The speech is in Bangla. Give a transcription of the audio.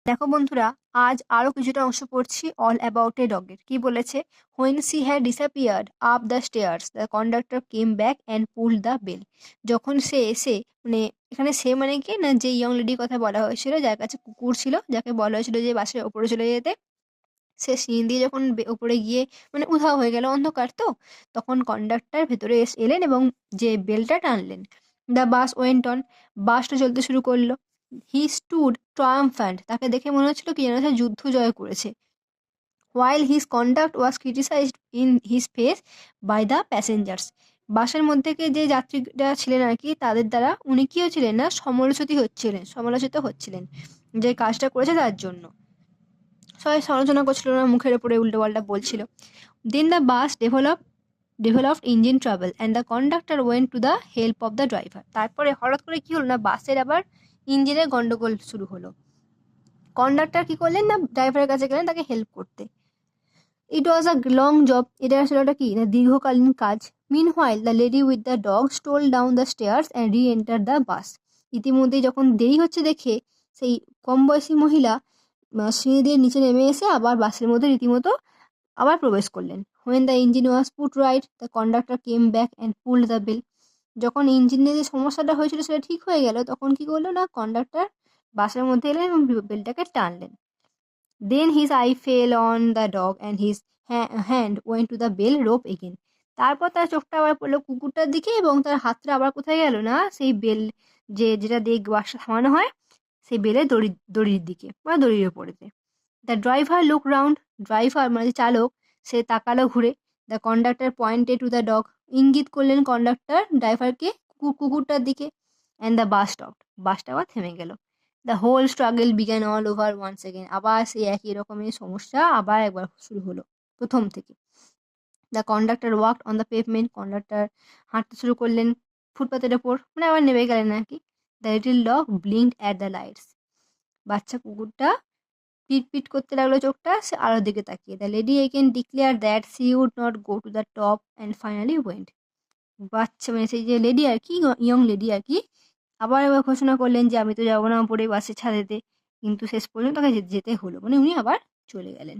দেখো বন্ধুরা, আজ আরো কিছুটা অংশ পড়ছি অল অ্যাবাউট এ ডগের। কি বলেছে? When she had disappeared up the stairs the conductor came back and pulled the bell. যখন সে এসে, মানে এখানে সে মানে কি না, যে ইয়ং লেডির কথা বলা হয়েছিল, যার কাছে কুকুর ছিল, যাকে বলা হয়েছিল যে বাসের ওপরে চলে যেতে, সে সিঁড়ি দিয়ে যখন ওপরে গিয়ে মানে উধাও হয়ে গেল, অন্ধকার তো, তখন কন্ডাক্টর ভেতরে এলেন এবং যে বেলটা টানলেন। The bus went on. বাসটা চলতে শুরু করলো। He stood triumphant. তাকে দেখে মনে হচ্ছিল কি যেন সে যুদ্ধ জয় করেছে। While his conduct was criticized in his face by the passengers. বাসের মধ্যে যে যাত্রীরা ছিলেন আর কি, তাদের দ্বারা উনি কি হচ্ছিলেন না, সমালোচিত হচ্ছিলেন যে কাজটা করেছে তার জন্য। সবাই সমালোচনা করছিল না, মুখের উপরে উল্টো পাল্টা বলছিল। Then the bus developed engine trouble and the conductor went to the help of the driver. তারপরে হঠাৎ করে কি হলো না, বাসের আবার ইঞ্জিনের গন্ডগোল শুরু হলো। কন্ডাক্টর কি করলেন না, ড্রাইভারের কাছে গেলেন তাকে হেল্প করতে। It was a long job. এটা আসলে ওটা কি না, দীর্ঘকালীন কাজ। Meanwhile the lady with the dog stole down the stairs and reenter the bus. ইতিমধ্যেই যখন দেরি হচ্ছে দেখে, সেই কম বয়সী মহিলা সিঁড়ি দিয়ে নিচে নেমে এসে আবার বাসের মধ্যে রীতিমতো আবার প্রবেশ করলেন। When the engine was put right the conductor came back and pulled the bell. যখন ইঞ্জিনে যে সমস্যাটা হয়েছিল সেটা ঠিক হয়ে গেল, তখন কি করলো না, কন্ডাক্টর বাসের মধ্যে এলেন এবং বেলটাকে টানলেন। Then his eye fell on the dog and his hand went to the bell rope again. তারপর তার চোখটা আবার পড়লো কুকুরটার দিকে এবং তার হাতটা আবার কোথায় গেল না, সেই বেল, যেটা দিয়ে বাসটা থামানো হয়, সেই বেলের দড়ির দিকে বা দড়ির ওপরেতে। The driver look round. Driver মানে চালক, সে তাকালো ঘুরে। The conductor pointed to the dog. ইঙ্গিত করলেন কন্ডাক্টর ড্রাইভারকে কুকুরটার দিকে। And the bus stopped. বাসটা আবার থেমে গেল। The whole struggle began all over once again. আবার সেই একই রকমের সমস্যা আবার একবার শুরু হলো প্রথম থেকে। The conductor walked on the pavement. Conductor হাঁটতে শুরু করলেন ফুটপাতের ওপর, মানে আবার নেমে গেলেন আর কি। The little dog blinked at the lights. বাচ্চা কুকুরটা পিট করতে লাগলো চোখটা, সে আলোর দিকে তাকিয়ে। The lady again declare that she would not go to the top and finally went. বাচ্চা মানে সেই যে লেডি আর কি, ইয়ং লেডি আর কি, আবার এবার ঘোষণা করলেন যে আমি তো যাবো না উপরে বাসে ছাদেতে, কিন্তু শেষ পর্যন্ত তাকে যেতে হলো, মানে উনি আবার চলে গেলেন।